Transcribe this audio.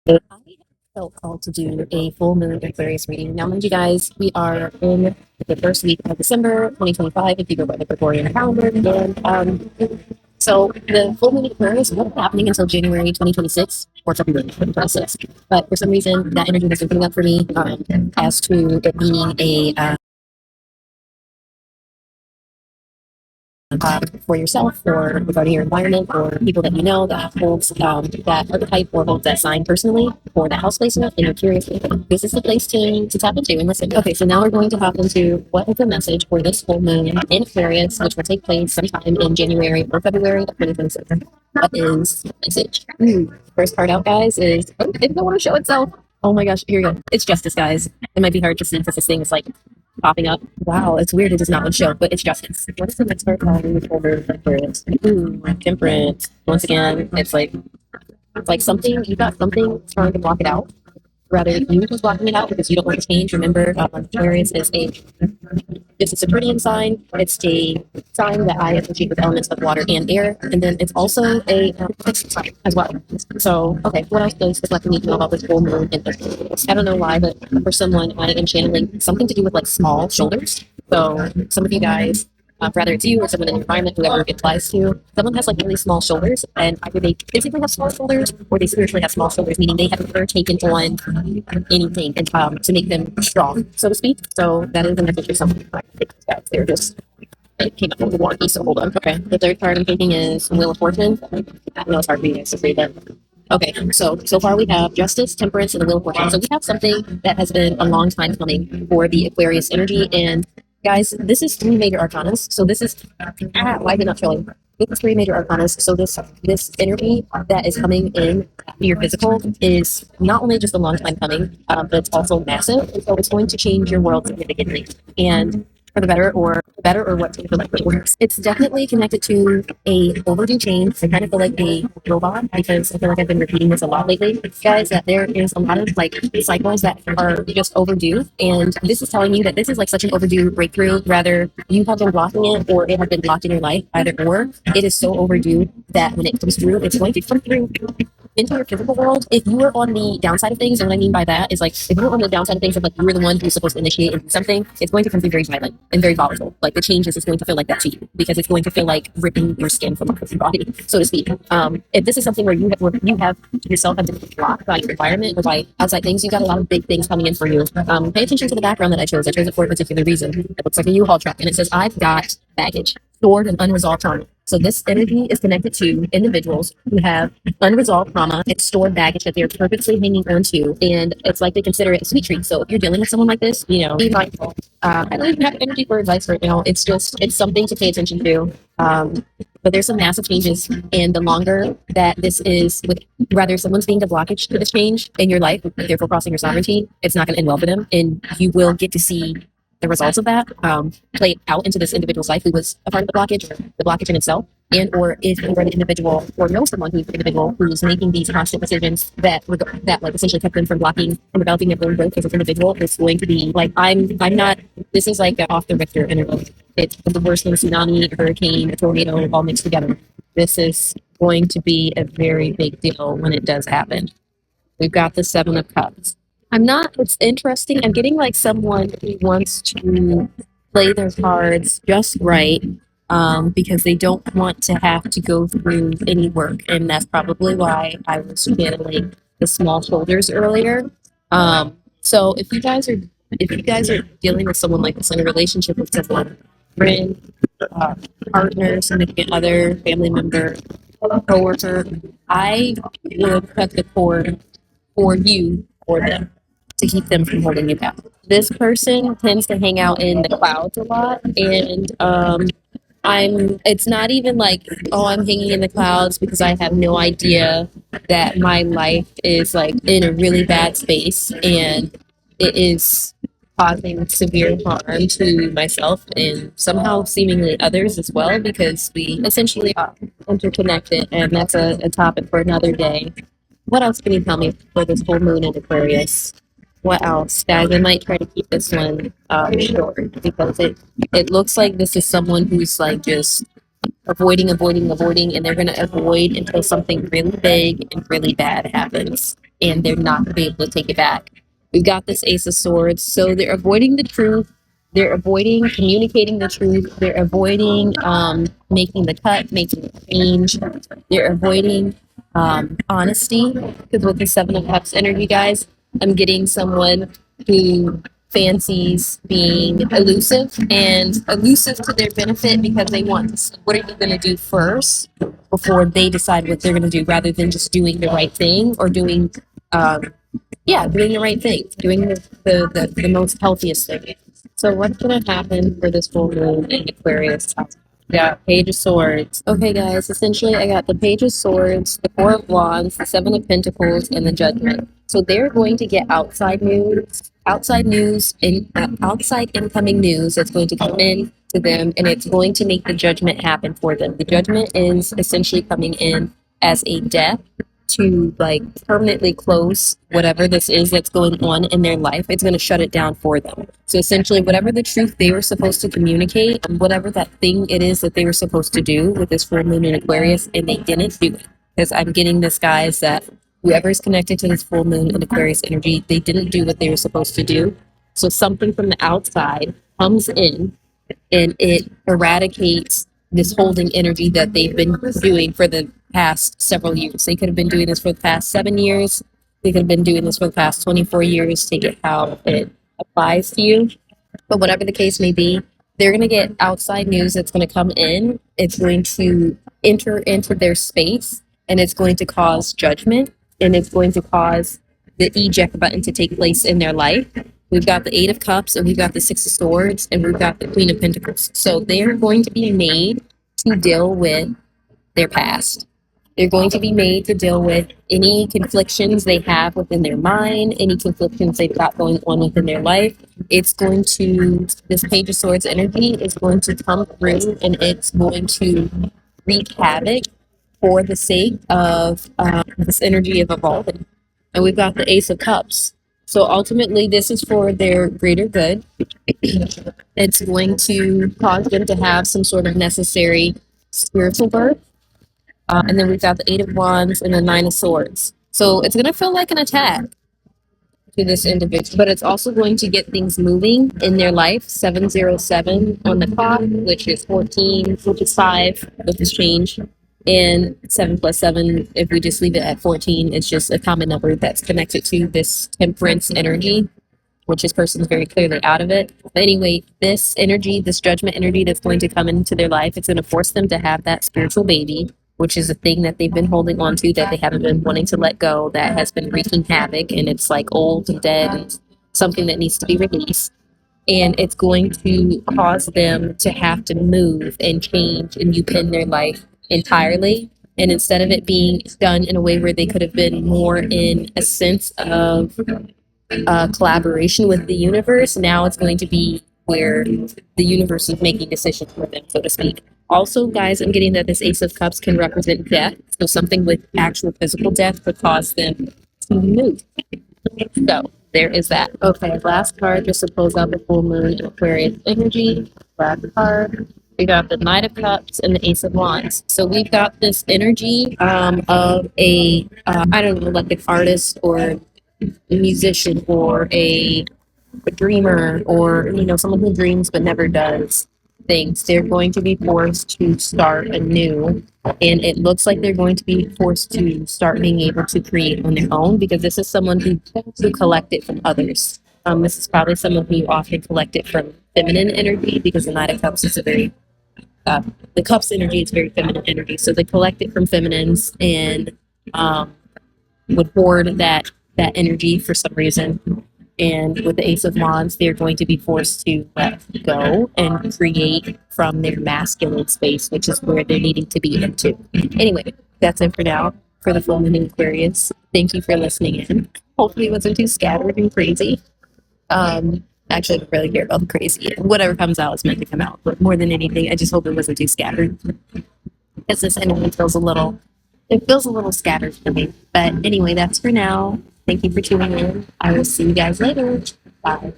I felt called to do a full moon Aquarius reading. Now, mind you guys, we are in the first week of December 2025, if you go by the Gregorian calendar. And so the full moon Aquarius won't be happening until January 2026 or February 2026. But for some reason, that energy has been coming up for me as to it being a for yourself or regarding your environment or people that you know that holds that archetype or holds that sign personally or that house placement and you're curious, this is the place to tap into and listen. Okay, so now we're going to hop into what is the message for this full moon in Aquarius, which will take place sometime in January or February of 2026. What is the message? First part out, guys, is it didn't want to show itself. Oh my gosh, here we go. It's justice, guys. It might be hard to see because this thing is like popping up. Wow, it's weird. It does not want to show, but it's justice. What is the next part over Temperance? Temperance. Once again, it's like something you got something trying to block it out. Rather, you who's blocking it out because you don't want to change. Remember, Aquarius is it's a Saturnian sign. It's a sign that I associate with elements of water and air, and then it's also a fixed sign as well. So, okay, what else does this let me know about this full moon? And I don't know why, but for someone, I am channeling something to do with like small shoulders. So, some of you guys, whether it's you or someone in your environment, whoever it applies to, someone has like really small shoulders, and either they physically have small shoulders or they spiritually have small shoulders, meaning they have never taken on anything and, to make them strong, so to speak. So that is a message for someone. They're just it came up with the warranty, so hold on. Okay, the third card I'm thinking is Wheel of Fortune. I know it's hard for you guys to read that. Okay, so far we have Justice, Temperance, and the Wheel of Fortune. So we have something that has been a long time coming for the Aquarius energy. And guys, this is three major arcanas. So this is why is it not showing? This is three major arcanas. So this energy that is coming in your physical is not only just a long time coming, but it's also massive. And so it's going to change your world significantly. And for the better or what to feel like it works. It's definitely connected to a overdue change. I kind of feel like a robot because I feel like I've been repeating this a lot lately, guys, that there is a lot of like cycles that are just overdue. And this is telling you that this is like such an overdue breakthrough. Rather, you have been blocking it or it has been blocked in your life, either or. It is so overdue that when it comes through, it's going to come through into your physical world. If you were on the downside of things, and what I mean by that is like if you're on the downside of things, of like you were the one who's supposed to initiate and do something, it's going to come through very violent and very volatile. Like the changes is going to feel like that to you because it's going to feel like ripping your skin from off your body, so to speak. If this is something where you have yourself have been blocked by your environment or by outside things, you got a lot of big things coming in for you. Pay attention to the background that I chose. I chose it for a particular reason. It looks like a U-Haul truck, and it says, "I've got baggage, stored and unresolved trauma." So this energy is connected to individuals who have unresolved trauma. It's stored baggage that they're purposely hanging on to, and it's like they consider it a sweet treat. So if you're dealing with someone like this, be mindful. I don't even have energy for advice right now. It's something to pay attention to. But there's some massive changes, and the longer that this is with rather someone's being the blockage to this change in your life, therefore crossing your sovereignty, it's not going to end well for them, and you will get to see the results of that play out into this individual's life who was a part of the blockage or the blockage in itself, and or if you are the individual or know someone who's the individual who's making these constant decisions that like essentially kept them from blocking and developing their own growth as an individual, it's going to be like I'm not. This is like off the Richter interval. It's the worst than a tsunami, a hurricane, a tornado, all mixed together. This is going to be a very big deal when it does happen. We've got the Seven of Cups. It's interesting. I'm getting like someone who wants to play their cards just right because they don't want to have to go through any work. And that's probably why I was channeling the small shoulders earlier. So if you guys are dealing with someone like this in a relationship with someone, friend, partner, significant other, family member, coworker, I would cut the cord for you or them to keep them from holding you down. This person tends to hang out in the clouds a lot, and it's not even like, oh, I'm hanging in the clouds because I have no idea that my life is like in a really bad space and it is causing severe harm to myself and somehow seemingly others as well, because we essentially are interconnected, and that's a topic for another day. What else can you tell me for this full moon in Aquarius? What else, guys? I might try to keep this one short because it looks like this is someone who's like just avoiding, and they're going to avoid until something really big and really bad happens, and they're not going to be able to take it back. We've got this Ace of Swords, so they're avoiding the truth. They're avoiding communicating the truth. They're avoiding making the cut, making the change. They're avoiding honesty, because with the Seven of Cups energy, guys, I'm getting someone who fancies being elusive, and elusive to their benefit because they want, what are you going to do first before they decide what they're going to do, rather than just doing the right thing, or doing doing the right thing, doing the most healthiest thing. So what's going to happen for this full moon in Aquarius? Yeah, Page of Swords. Okay, guys, essentially I got the Page of Swords, the Four of Wands, the Seven of Pentacles, and the Judgment. So they're going to get outside news, and outside incoming news that's going to come in to them, and it's going to make the Judgment happen for them. The Judgment is essentially coming in as a death to like permanently close whatever this is that's going on in their life. It's going to shut it down for them. So essentially, whatever the truth they were supposed to communicate, and whatever that thing it is that they were supposed to do with this full moon in Aquarius, and they didn't do it. Because I'm getting this, guys, that whoever is connected to this full moon in Aquarius energy, they didn't do what they were supposed to do. So something from the outside comes in, and it eradicates this holding energy that they've been doing for the past several years. They could have been doing this for the past 7 years. They could have been doing this for the past 24 years. Take it how it applies to you. But whatever the case may be, they're going to get outside news that's going to come in. It's going to enter into their space, and it's going to cause judgment, and it's going to cause the eject button to take place in their life. We've got the Eight of Cups, and we've got the Six of Swords, and we've got the Queen of Pentacles. So they're going to be made to deal with their past. They're going to be made to deal with any conflictions they have within their mind, any conflictions they've got going on within their life. It's going to, this Page of Swords energy is going to come through, and it's going to wreak havoc for the sake of this energy of evolving. And we've got the Ace of Cups. So ultimately, this is for their greater good. It's going to cause them to have some sort of necessary spiritual birth. And then we've got the Eight of Wands and the Nine of Swords. So it's going to feel like an attack to this individual, but it's also going to get things moving in their life. 707 on the clock, which is 14, which is 5 with this change. And 7 plus 7, if we just leave it at 14, it's just a common number that's connected to this temperance energy, which this person is very clearly out of it. But anyway, this energy, this judgment energy that's going to come into their life, it's going to force them to have that spiritual baby, which is a thing that they've been holding on to, that they haven't been wanting to let go, that has been wreaking havoc, and it's like old and dead and something that needs to be released. And it's going to cause them to have to move and change and upend their life entirely. And instead of it being done in a way where they could have been more in a sense of collaboration with the universe, now it's going to be where the universe is making decisions for them, so to speak. Also, guys, I'm getting that this Ace of Cups can represent death. So something with actual physical death could cause them to move. So there is that. Okay, last card just to close out the full moon Aquarius energy. Last card. We got the Knight of Cups and the Ace of Wands. So we've got this energy of a, I don't know, like an artist or a musician or a dreamer, or, you know, someone who dreams but never does things. They're going to be forced to start anew, and it looks like they're going to be forced to start being able to create on their own, because this is someone who collected from others. This is probably someone who often collected from feminine energy, because the Knight of Cups is a very the Cups energy is very feminine energy, so they collect it from feminines and would hoard that energy for some reason. And with the Ace of Wands, they're going to be forced to let go and create from their masculine space, which is where they're needing to be into. Anyway, that's it for now for the full moon in Aquarius. Thank you for listening in. Hopefully it wasn't too scattered and crazy. Actually, I don't really care about the crazy. Whatever comes out is meant to come out. But more than anything, I just hope it wasn't too scattered, because this energy feels a little scattered for me. But anyway, that's for now. Thank you for tuning in. I will see you guys later. Bye.